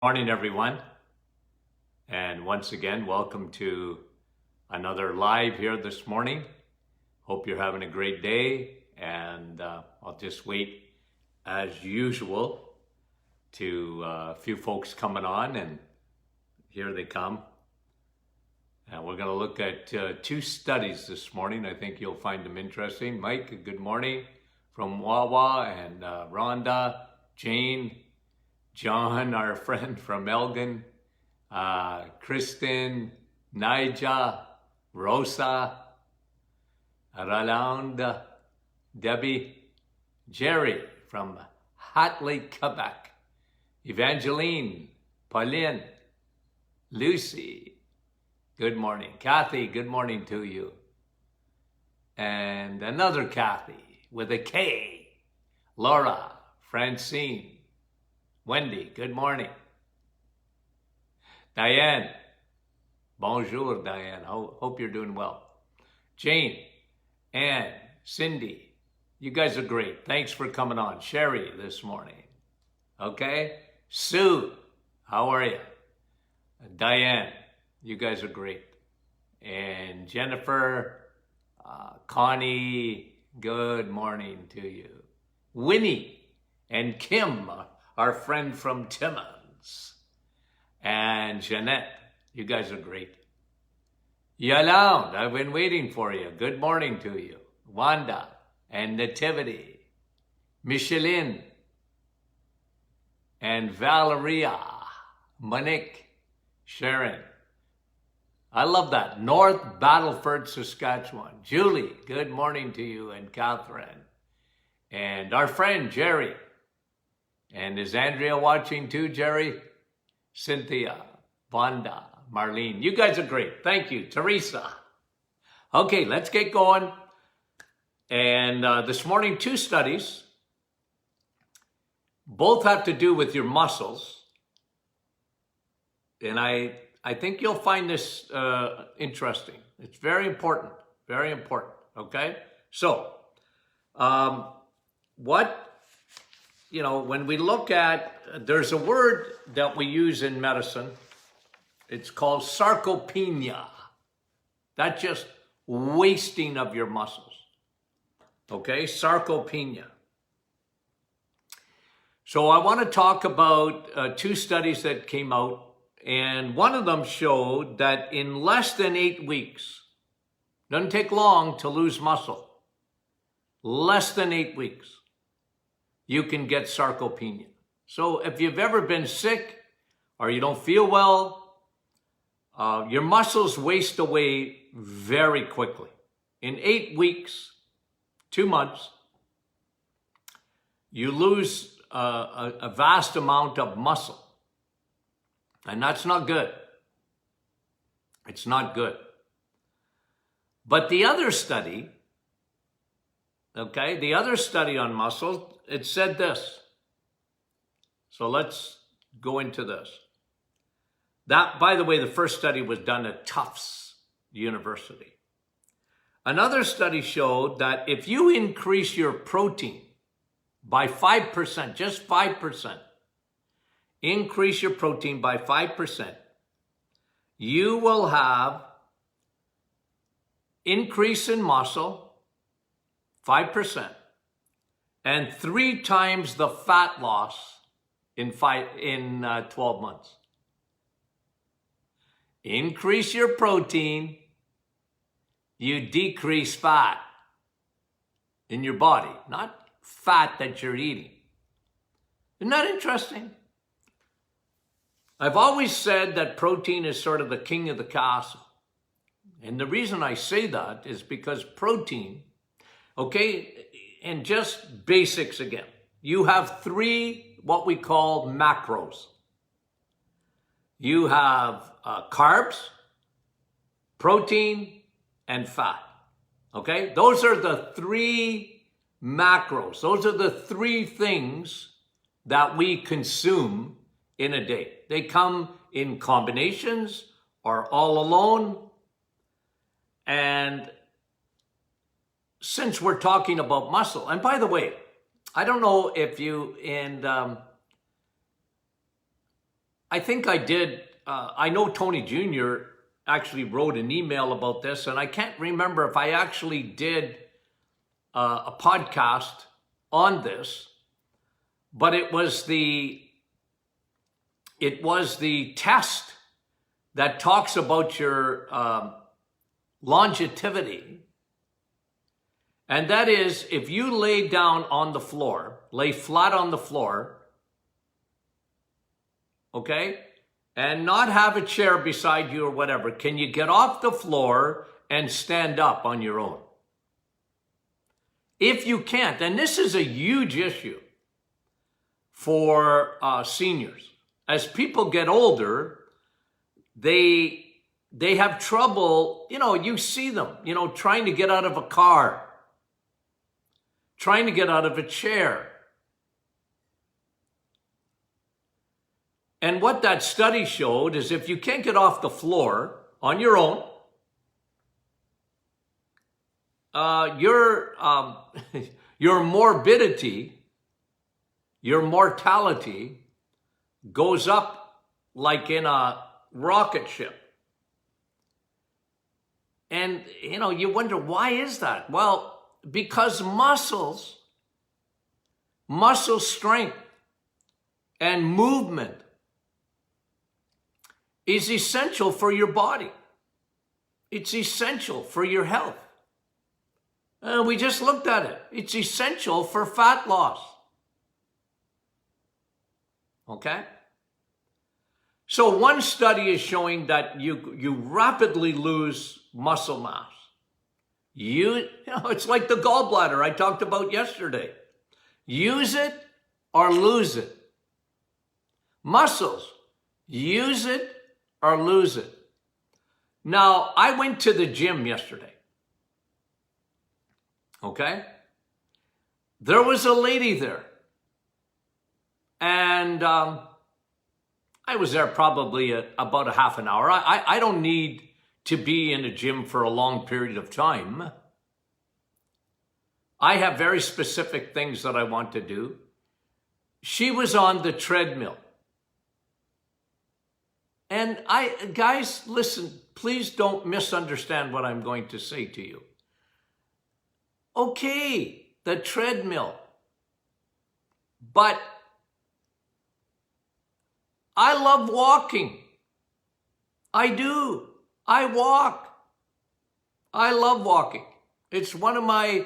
Morning, everyone. And once again, welcome to another live here this morning. Hope you're having a great day. And I'll just wait as usual to a few folks coming on, and here they come. And we're going to look at two studies this morning. I think you'll find them interesting. Mike, good morning from Wawa, and Rhonda, Jane, John, our friend from Elgin, Kristen, Nija, Rosa, Roland, Debbie, Jerry from Hatley, Quebec, Evangeline, Pauline, Lucy, good morning. Kathy, good morning to you. And another Kathy with a K, Laura, Francine, Wendy, good morning. Diane, bonjour, Diane. Hope you're doing well. Jane, Anne, Cindy, you guys are great. Thanks for coming on. Sherry this morning. Okay? Sue, how are you? Diane, you guys are great. And Jennifer, Connie, good morning to you. Winnie and Kim, our friend from Timmins, and Jeanette, you guys are great. Yolande, I've been waiting for you. Good morning to you. Wanda and Nativity, Micheline, and Valeria, Monique, Sharon. I love that. North Battleford, Saskatchewan. Julie, good morning to you, and Catherine. And our friend Jerry. And is Andrea watching too, Jerry? Cynthia, Vonda, Marlene. You guys are great. Thank you. Teresa. Okay, let's get going. And this morning, two studies. Both have to do with your muscles. And I think you'll find this interesting. It's very important. Very important. Okay? So, when we look at, there's a word that we use in medicine. It's called sarcopenia. That's just wasting of your muscles. Okay, sarcopenia. So I want to talk about two studies that came out, and one of them showed that in less than 8 weeks, doesn't take long to lose muscle, less than 8 weeks, you can get sarcopenia. So if you've ever been sick or you don't feel well, your muscles waste away very quickly. In 8 weeks, 2 months, you lose a vast amount of muscle. And that's not good. It's not good. But the other study, the other study on muscle, it said this. So let's go into this. That, by the way, the first study was done at Tufts University. Another study showed that if you increase your protein by 5%, just 5%, increase your protein by 5%, you will have increase in muscle, 5%, and 3 times the fat loss in 12 months. Increase your protein, you decrease fat in your body, not fat that you're eating. Isn't that interesting? I've always said that protein is sort of the king of the castle. And the reason I say that is because protein, and just basics again, you have 3 what we call macros. You have carbs, protein, and fat. Okay? Those are the 3 macros. Those are the 3 things that we consume in a day. They come in combinations or all alone. And since we're talking about muscle, and by the way, I don't know if you, and I think I did. I know Tony Jr. actually wrote an email about this, and I can't remember if I actually did a podcast on this, but it was the test that talks about your longevity. And that is, if you lay down on the floor, lay flat on the floor, okay, and not have a chair beside you or whatever, can you get off the floor and stand up on your own? If you can't, and this is a huge issue for seniors. As people get older, they have trouble, you see them, trying to get out of a car, trying to get out of a chair. And what that study showed is if you can't get off the floor on your own, your morbidity, your mortality goes up like in a rocket ship. And, you wonder, why is that? Well, because muscle strength and movement is essential for your body. It's essential for your health. We just looked at it. It's essential for fat loss. Okay? So one study is showing that you rapidly lose muscle mass. It's like the gallbladder I talked about yesterday. Use it or lose it. Muscles, use it or lose it. Now, I went to the gym yesterday. Okay? There was a lady there. And I was there probably about a half an hour. I don't need to be in a gym for a long period of time. I have very specific things that I want to do. She was on the treadmill. And guys, listen, please don't misunderstand what I'm going to say to you. Okay, the treadmill. But I love walking. I do. I walk. I love walking. It's one of my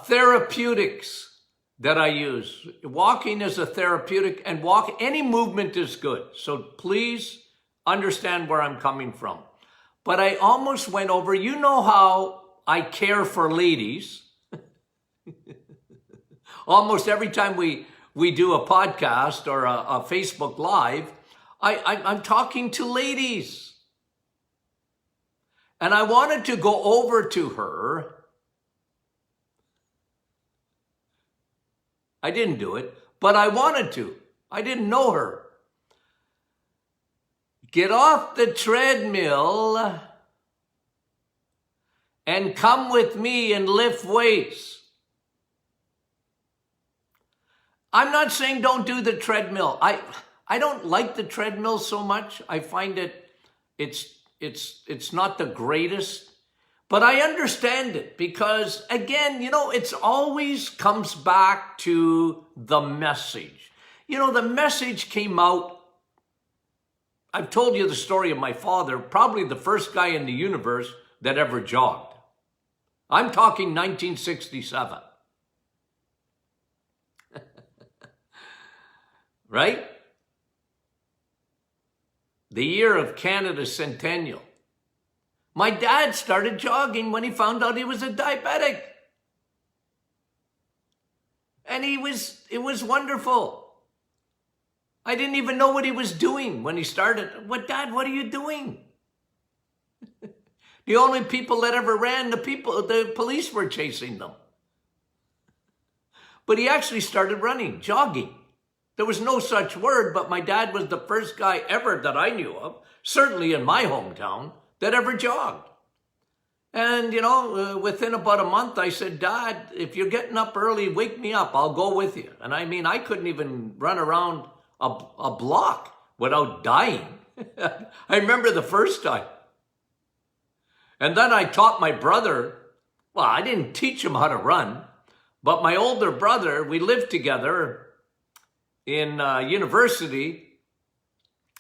therapeutics that I use. Walking is a therapeutic, and any movement is good. So please understand where I'm coming from. But I almost went over, you know how I care for ladies. Almost every time we do a podcast or a Facebook Live, I'm talking to ladies. And I wanted to go over to her. I didn't do it, but I wanted to. I didn't know her. Get off the treadmill and come with me and lift weights. I'm not saying don't do the treadmill. I don't like the treadmill so much. I find it's not the greatest. But I understand it because, again, it's always comes back to the message. The message came out. I've told you the story of my father, probably the first guy in the universe that ever jogged. I'm talking 1967. Right? The year of Canada's centennial. My dad started jogging when he found out he was a diabetic. And it was wonderful. I didn't even know what he was doing when he started. Dad, what are you doing? The only people that ever ran, the police were chasing them. But he actually started running, jogging. There was no such word, but my dad was the first guy ever that I knew of, certainly in my hometown, that ever jogged. And, within about a month, I said, Dad, if you're getting up early, wake me up. I'll go with you. And I couldn't even run around a block without dying. I remember the first time. And then I taught my brother, well, I didn't teach him how to run, but my older brother, we lived together in university,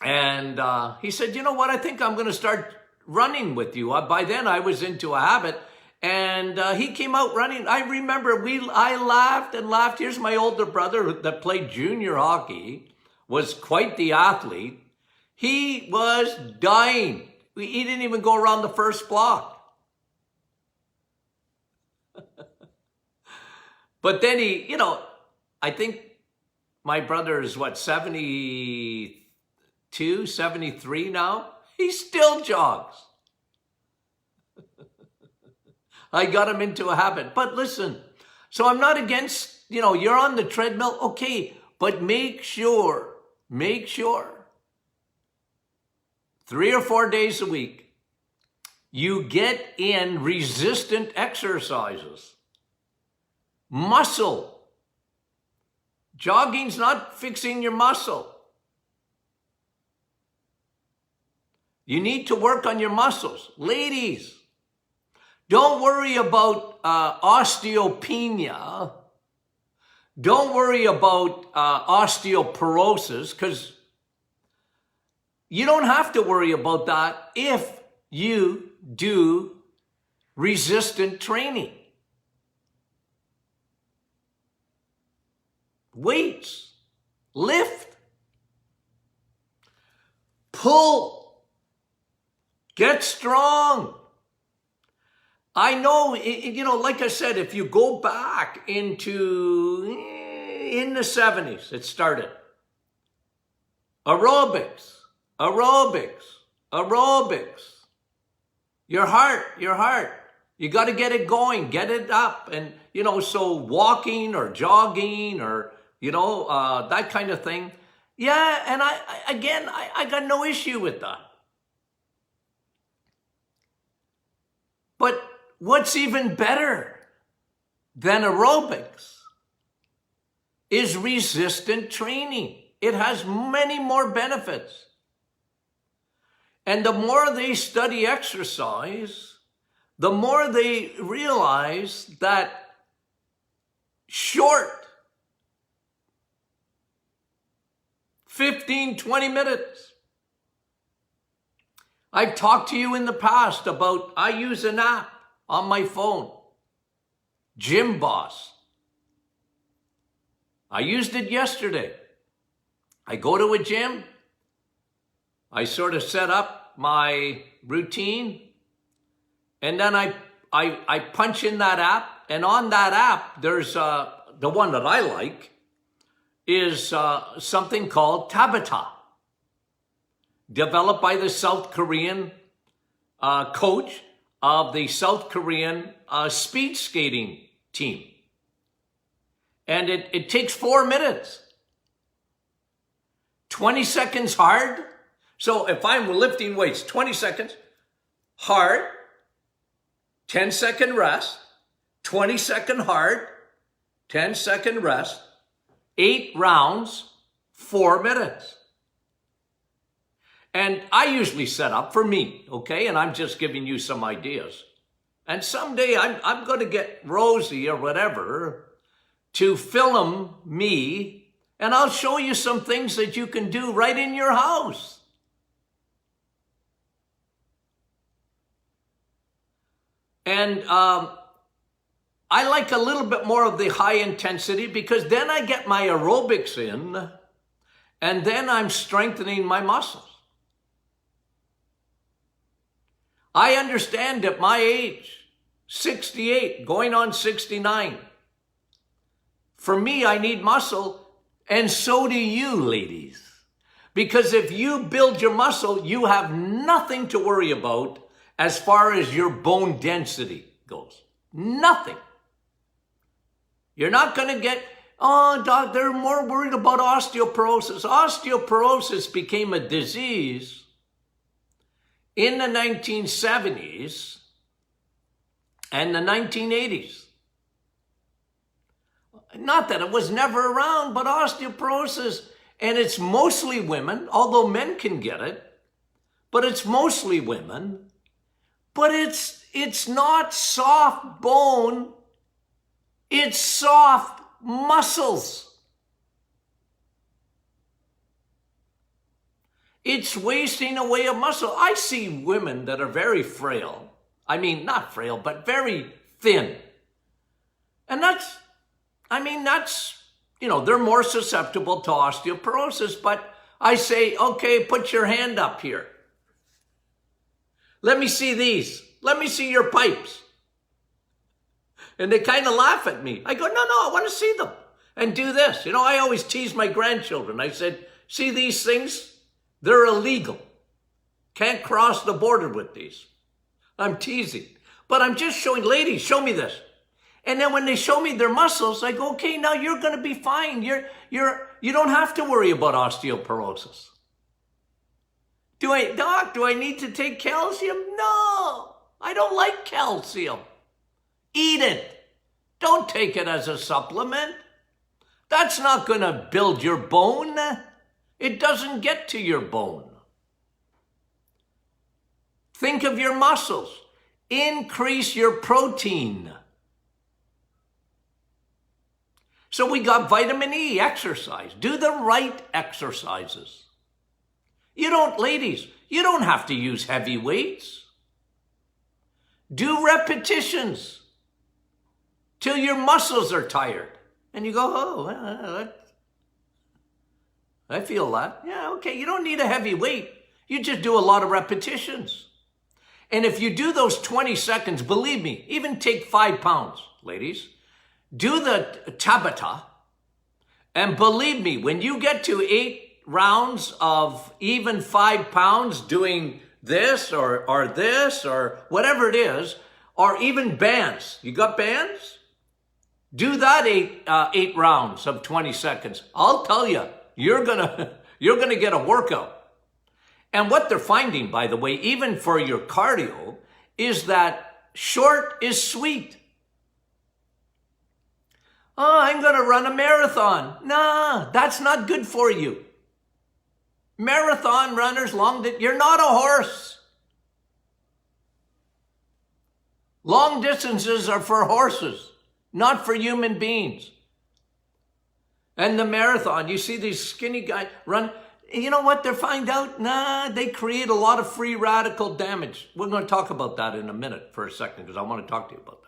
and he said, you know what, I think I'm going to start running with you. By then I was into a habit, and he came out running. I remember I laughed and laughed. Here's my older brother that played junior hockey, was quite the athlete. He was dying. He didn't even go around the first block. But then he, I think my brother is 72, 73 now. He still jogs. I got him into a habit. But listen, so I'm not against, you're on the treadmill. Okay, but make sure 3 or 4 days a week, you get in resistant exercises. Muscle. Jogging's not fixing your muscle. You need to work on your muscles. Ladies, don't worry about osteopenia. Don't worry about osteoporosis, because you don't have to worry about that if you do resistant training. Weights, lift, pull, get strong. I know, like I said, if you go back in the 70s, it started. Aerobics. Your heart. You got to get it going, get it up. And, so walking or jogging or, that kind of thing. Yeah, and I got no issue with that. But what's even better than aerobics is resistant training. It has many more benefits. And the more they study exercise, the more they realize that short 15, 20 minutes. I've talked to you in the past about, I use an app on my phone, Gym Boss. I used it yesterday. I go to a gym. I sort of set up my routine, and then I punch in that app, and on that app, there's the one that I like is something called Tabata, developed by the South Korean coach of the South Korean speed skating team. And it takes 4 minutes. 20 seconds hard. So if I'm lifting weights, 20 seconds hard, 10-second rest, 20-second hard, 10-second rest, 8 rounds, 4 minutes. And I usually set up for me, okay? And I'm just giving you some ideas. And someday I'm going to get Rosie or whatever to film me, and I'll show you some things that you can do right in your house. And I like a little bit more of the high intensity, because then I get my aerobics in, and then I'm strengthening my muscles. I understand at my age, 68, going on 69, for me, I need muscle, and so do you, ladies. Because if you build your muscle, you have nothing to worry about as far as your bone density goes. Nothing. You're not going to get, oh, doc, they're more worried about osteoporosis. Osteoporosis became a disease in the 1970s and the 1980s. Not that it was never around, but osteoporosis And it's mostly women, although men can get it, but it's mostly women. But it's not soft bone, it's soft muscles. It's wasting away a muscle. I see women that are very frail. I mean, not frail, but very thin. And that's, they're more susceptible to osteoporosis. But I say, okay, put your hand up here. Let me see these. Let me see your pipes. And they kind of laugh at me. I go, no, I want to see them. And do this. I always tease my grandchildren. I said, see these things? They're illegal. Can't cross the border with these. I'm teasing. But I'm just showing, ladies, show me this. And then when they show me their muscles, I go, okay, now you're going to be fine. You don't have to worry about osteoporosis. Doc, do I need to take calcium? No, I don't like calcium. Eat it. Don't take it as a supplement. That's not going to build your bone. It doesn't get to your bone. Think of your muscles. Increase your protein. So we got vitamin E, exercise. Do the right exercises. Ladies, you don't have to use heavy weights. Do repetitions till your muscles are tired. And you go, oh, I feel that. Yeah, okay, you don't need a heavy weight. You just do a lot of repetitions. And if you do those 20 seconds, believe me, even take 5 pounds, ladies, do the Tabata, and believe me, when you get to 8 rounds of even 5 pounds doing this or this or whatever it is, or even bands. You got bands? Do that 8 rounds of 20 seconds. I'll tell you, you're gonna get a workout. And what they're finding, by the way, even for your cardio, is that short is sweet. Oh, I'm going to run a marathon. Nah, that's not good for you. Marathon runners, you're not a horse. Long distances are for horses, not for human beings. And the marathon, you see these skinny guys run. You know what they find out? They create a lot of free radical damage. We're going to talk about that in a minute for a second because I want to talk to you about that.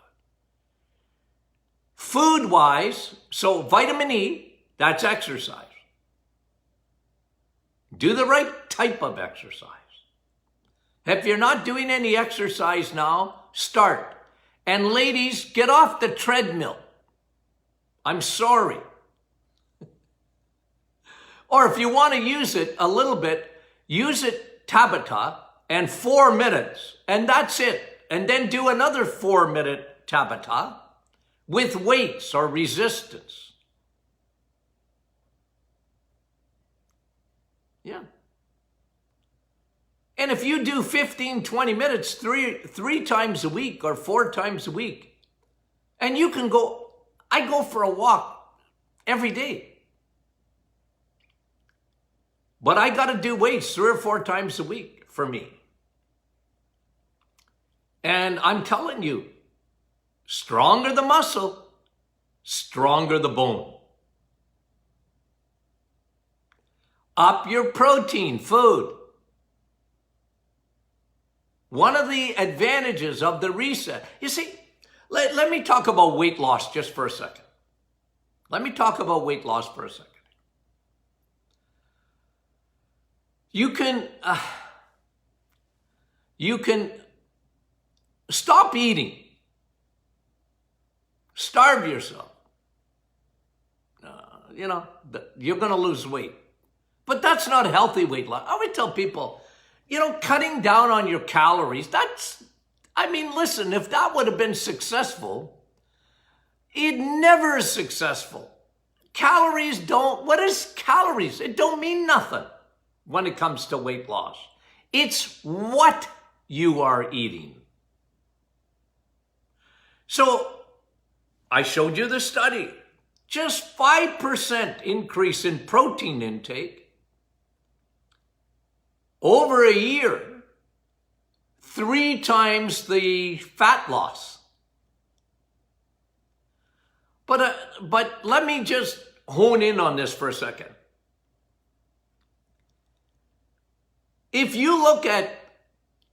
Food-wise, so vitamin E, that's exercise. Do the right type of exercise. If you're not doing any exercise now, start. And ladies, get off the treadmill. I'm sorry. Or if you want to use it a little bit, use it Tabata and 4 minutes. And that's it. And then do another 4-minute Tabata with weights or resistance. Yeah. And if you do 15, 20 minutes three times a week or 4 times a week, and you can go, I go for a walk every day. But I got to do weights 3 or 4 times a week for me. And I'm telling you, stronger the muscle, stronger the bone. Up your protein food. One of the advantages of the reset, you see, let me talk about weight loss just for a second. Let me talk about weight loss for a second. You can stop eating. Starve yourself. You're going to lose weight. But that's not healthy weight loss. I would tell people, cutting down on your calories, listen, if that would have been successful, it never is successful. What is calories? It don't mean nothing when it comes to weight loss. It's what you are eating. So I showed you the study. just 5% increase in protein intake over a year, 3 times the fat loss. But let me just hone in on this for a second. If you look at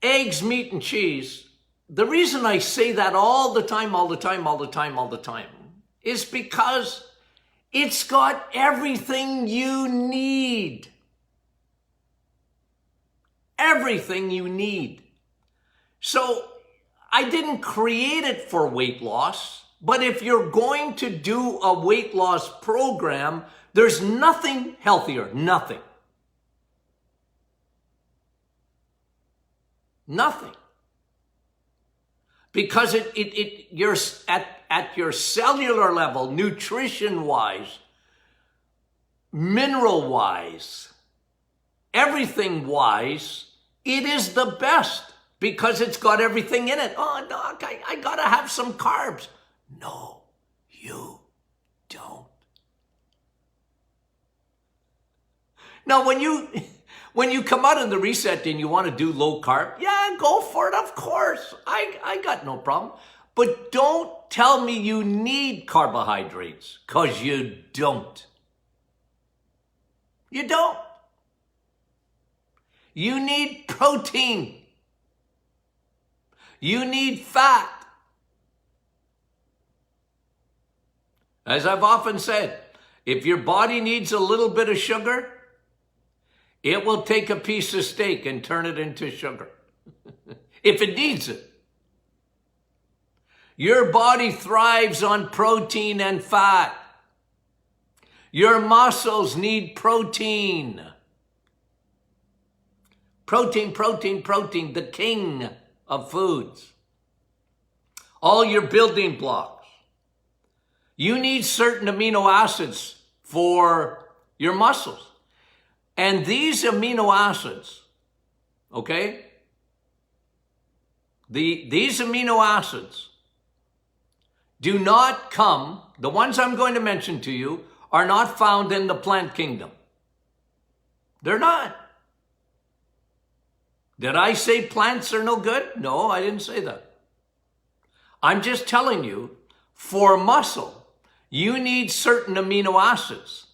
eggs, meat, and cheese, the reason I say that all the time is because it's got everything you need. Everything you need. So I didn't create it for weight loss, but if you're going to do a weight loss program, there's nothing healthier, nothing. Nothing. Because you're at your cellular level, nutrition-wise, mineral-wise, everything-wise, it is the best because it's got everything in it. Oh, Doc, I gotta have some carbs. No, you don't. Now, when you come out of the reset and you want to do low carb, yeah, go for it, of course. I got no problem. But don't tell me you need carbohydrates, because you don't. You don't. You need protein. You need fat. As I've often said, if your body needs a little bit of sugar, it will take a piece of steak and turn it into sugar. If it needs it. Your body thrives on protein and fat. Your muscles need protein. Protein, the king of foods. All your building blocks. You need certain amino acids for your muscles. And these amino acids, okay? These amino acids do not come, the ones I'm going to mention to you, are not found in the plant kingdom. They're not. Did I say plants are no good? No, I didn't say that. I'm just telling you, for muscle, you need certain amino acids.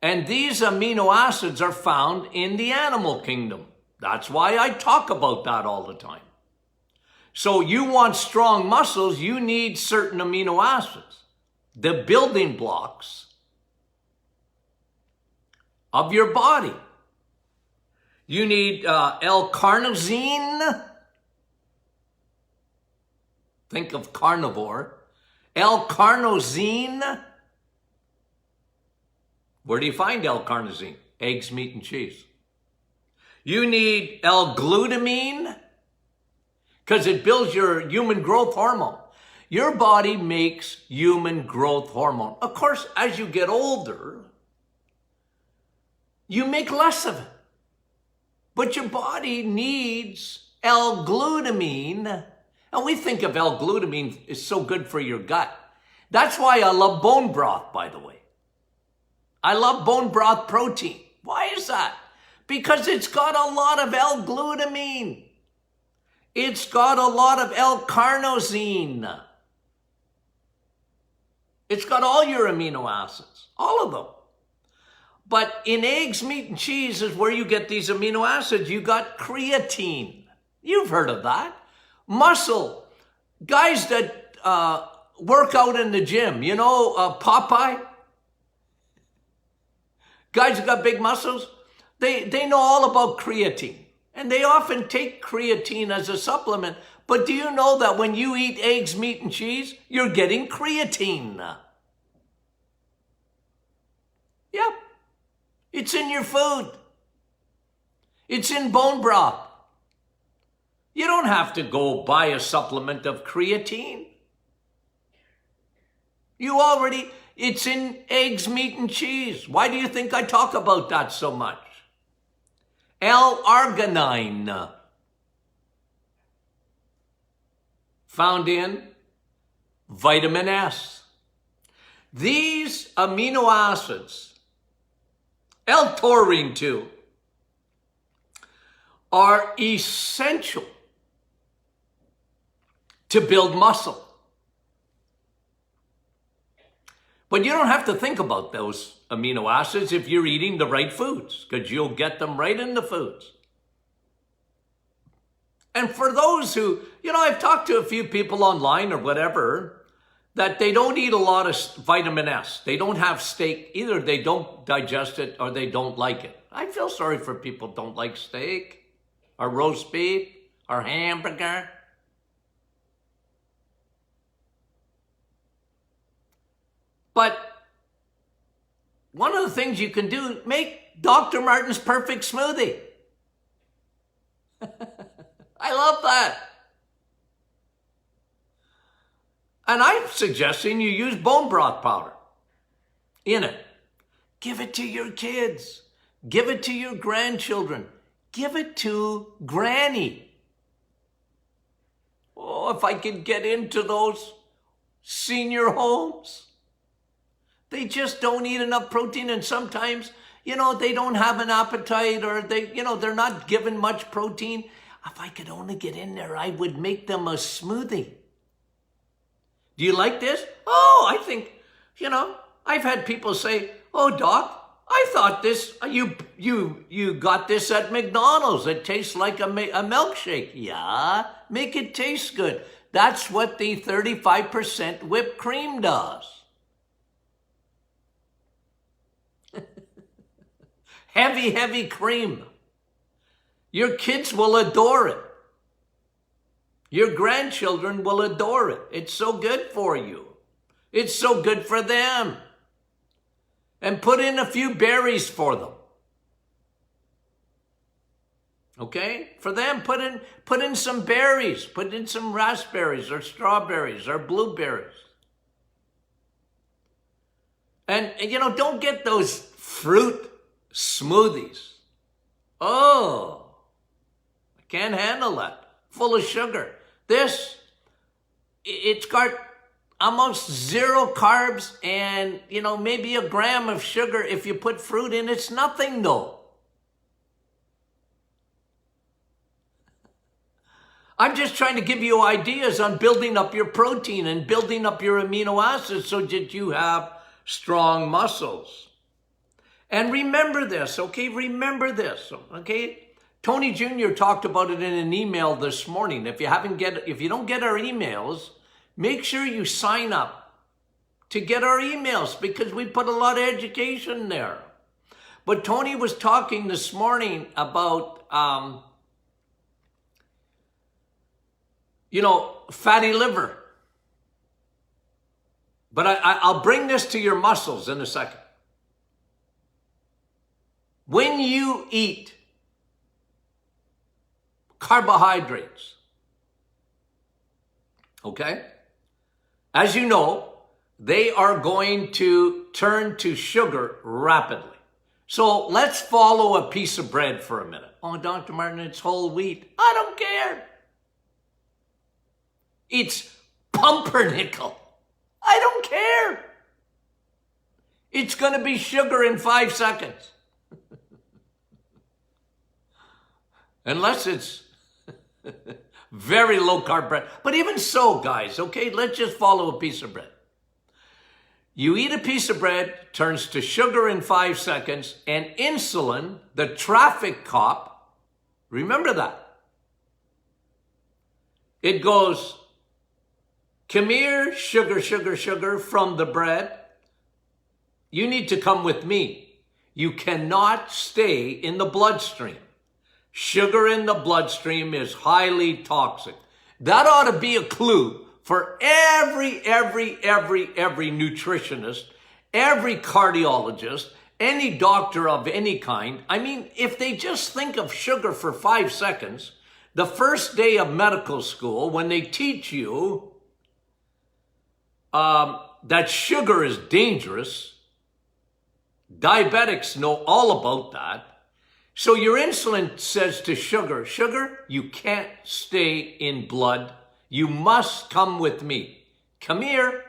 And these amino acids are found in the animal kingdom. That's why I talk about that all the time. So you want strong muscles, you need certain amino acids. The building blocks of your body. You need L-carnosine. Think of carnivore. L-carnosine. Where do you find L-carnosine? Eggs, meat, and cheese. You need L-glutamine because it builds your human growth hormone. Your body makes human growth hormone. Of course, as you get older, you make less of it. But your body needs L-glutamine. And we think of L-glutamine as so good for your gut. That's why I love bone broth, by the way. I love bone broth protein. Why is that? Because it's got a lot of L-glutamine. It's got a lot of L-carnosine. It's got all your amino acids, all of them. But in eggs, meat, and cheese is where you get these amino acids. You got creatine. You've heard of that. Muscle. Guys that work out in the gym. You know Popeye? Guys that got big muscles. They know all about creatine. And they often take creatine as a supplement. But do you know that when you eat eggs, meat, and cheese, you're getting creatine? Yep. It's in your food. It's in bone broth. You don't have to go buy a supplement of creatine. It's in eggs, meat, and cheese. Why do you think I talk about that so much? L-arginine. Found in vitamin S. These amino acids, L-taurine too, are essential to build muscle. But you don't have to think about those amino acids if you're eating the right foods, because you'll get them right in the foods. And for those who, I've talked to a few people online or whatever, that they don't eat a lot of vitamin S. They don't have steak. Either they don't digest it or they don't like it. I feel sorry for people who don't like steak or roast beef or hamburger. But one of the things you can do, make Dr. Martin's perfect smoothie. I love that. And I'm suggesting you use bone broth powder in it. Give it to your kids. Give it to your grandchildren. Give it to Granny. Oh, if I could get into those senior homes. They just don't eat enough protein, and sometimes, they don't have an appetite, or they're not given much protein. If I could only get in there, I would make them a smoothie. Do you like this? Oh, I think, I've had people say, oh, Doc, I thought this, you got this at McDonald's. It tastes like a milkshake. Yeah, make it taste good. That's what the 35% whipped cream does. Heavy, heavy cream. Your kids will adore it. Your grandchildren will adore it. It's so good for you. It's so good for them. And put in a few berries for them. Okay? For them, put in some berries. Put in some raspberries or strawberries or blueberries. And don't get those fruit smoothies. Oh, I can't handle that. Full of sugar. It's got almost zero carbs and, maybe a gram of sugar. If you put fruit in, it's nothing though. I'm just trying to give you ideas on building up your protein and building up your amino acids so that you have strong muscles. And remember this, okay? Remember this, okay? Tony Jr. talked about it in an email this morning. If you don't get our emails, make sure you sign up to get our emails, because we put a lot of education there. But Tony was talking this morning about, fatty liver. But I'll bring this to your muscles in a second. When you eat carbohydrates, okay, as you know, they are going to turn to sugar rapidly. So let's follow a piece of bread for a minute. Oh, Dr. Martin, it's whole wheat. I don't care. It's pumpernickel. I don't care. It's going to be sugar in 5 seconds. Unless it's very low carb bread. But even so, guys, okay, let's just follow a piece of bread. You eat a piece of bread, turns to sugar in 5 seconds, and insulin, the traffic cop, remember that. It goes, come here, sugar, sugar, sugar, from the bread. You need to come with me. You cannot stay in the bloodstream. Sugar in the bloodstream is highly toxic. That ought to be a clue for every nutritionist, every cardiologist, any doctor of any kind. I mean, if they just think of sugar for 5 seconds, the first day of medical school, when they teach you that sugar is dangerous, diabetics know all about that. So your insulin says to sugar, sugar, you can't stay in blood. You must come with me. Come here.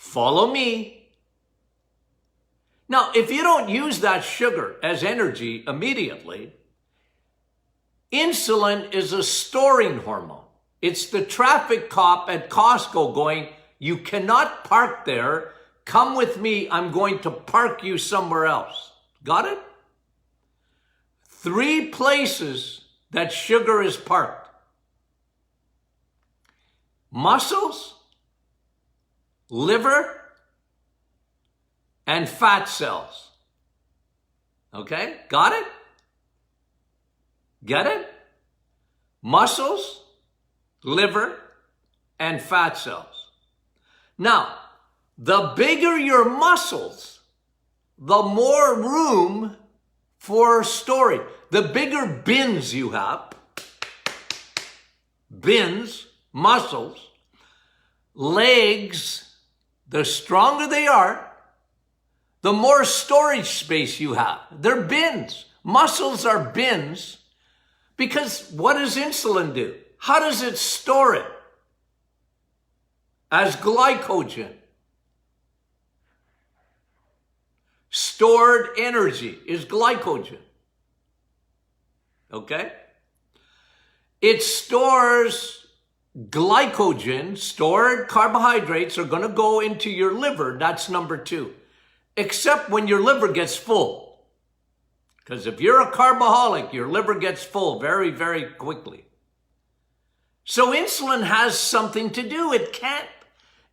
Follow me. Now, if you don't use that sugar as energy immediately, insulin is a storing hormone. It's the traffic cop at Costco going, you cannot park there. Come with me. I'm going to park you somewhere else. Got it? 3 places that sugar is parked: muscles, liver, and fat cells. Okay? Got it? Get it? Muscles, liver, and fat cells. Now, the bigger your muscles, the more room for storage. The bigger bins you have, muscles, legs, the stronger they are, the more storage space you have. They're bins. Muscles are bins because what does insulin do? How does it store it? As glycogen. Stored energy is glycogen. Okay? It stores glycogen. Stored carbohydrates are going to go into your liver. That's number 2. Except when your liver gets full. Because if you're a carboholic, your liver gets full very, very quickly. So insulin has something to do. It can't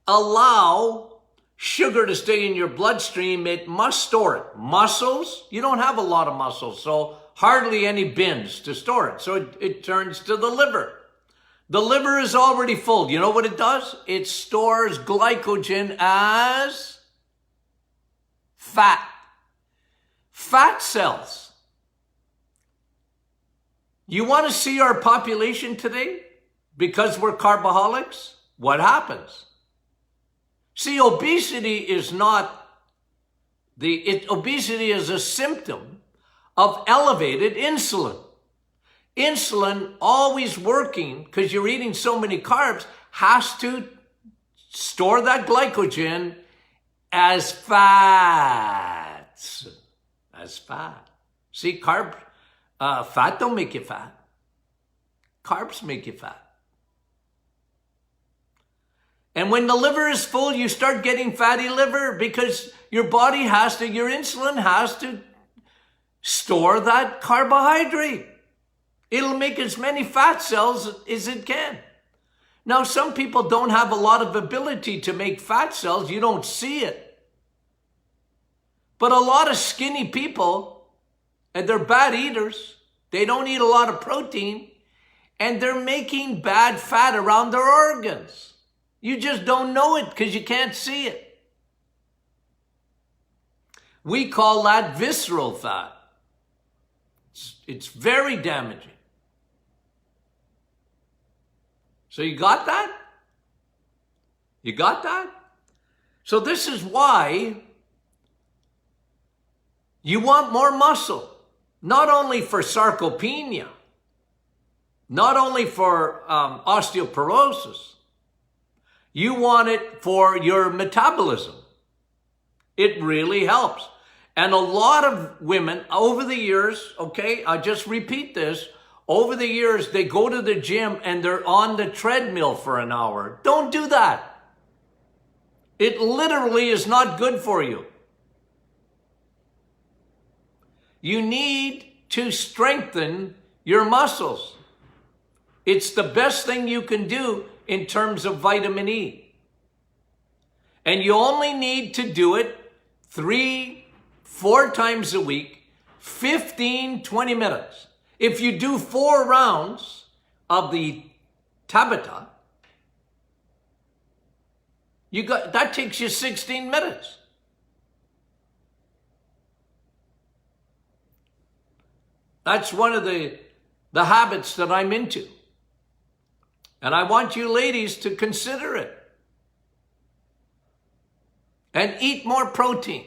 allow sugar to stay in your bloodstream. It must store it. Muscles, you don't have a lot of muscles, so hardly any bins to store it. So it turns to the liver. The liver is already full. You know what it does? It stores glycogen as fat. Fat cells. You want to see our population today? Because we're carboholics? What happens? See, obesity is not obesity is a symptom of elevated insulin. Insulin, always working because you're eating so many carbs, has to store that glycogen as fats. As fat. See, fat don't make you fat. Carbs make you fat. And when the liver is full, you start getting fatty liver because your insulin has to store that carbohydrate. It'll make as many fat cells as it can. Now, some people don't have a lot of ability to make fat cells. You don't see it. But a lot of skinny people, and they're bad eaters, they don't eat a lot of protein, and they're making bad fat around their organs. You just don't know it because you can't see it. We call that visceral fat. It's very damaging. So you got that? You got that? So this is why you want more muscle. Not only for sarcopenia, not only for osteoporosis, you want it for your metabolism. It really helps. And a lot of women over the years, okay, I just repeat this, over the years, they go to the gym and they're on the treadmill for an hour. Don't do that. It literally is not good for you. You need to strengthen your muscles. It's the best thing you can do in terms of vitamin E. And you only need to do it 3-4 times a week, 15-20 minutes. If you do 4 rounds of the Tabata, that takes you 16 minutes. That's one of the habits that I'm into. And I want you ladies to consider it. And eat more protein.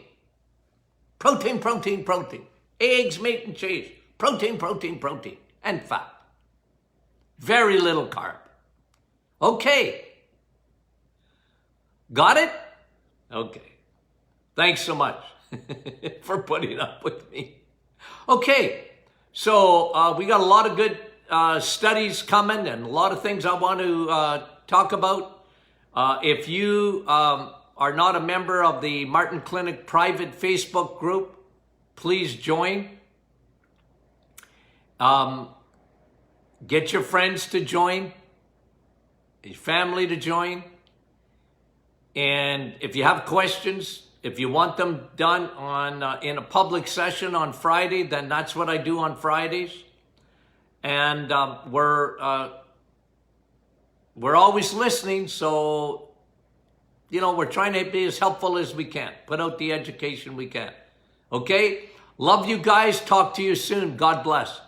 Protein, protein, protein. Eggs, meat, and cheese. Protein, protein, protein. And fat. Very little carb. Okay. Got it? Okay. Thanks so much for putting up with me. Okay, so we got a lot of good studies coming and a lot of things I want to talk about. If you are not a member of the Martin Clinic private Facebook group, please join. Get your friends to join, your family to join. And if you have questions, if you want them done on in a public session on Friday, then that's what I do on Fridays. And we're always listening, so we're trying to be as helpful as we can, put out the education we can. Okay, love you guys. Talk to you soon. God bless.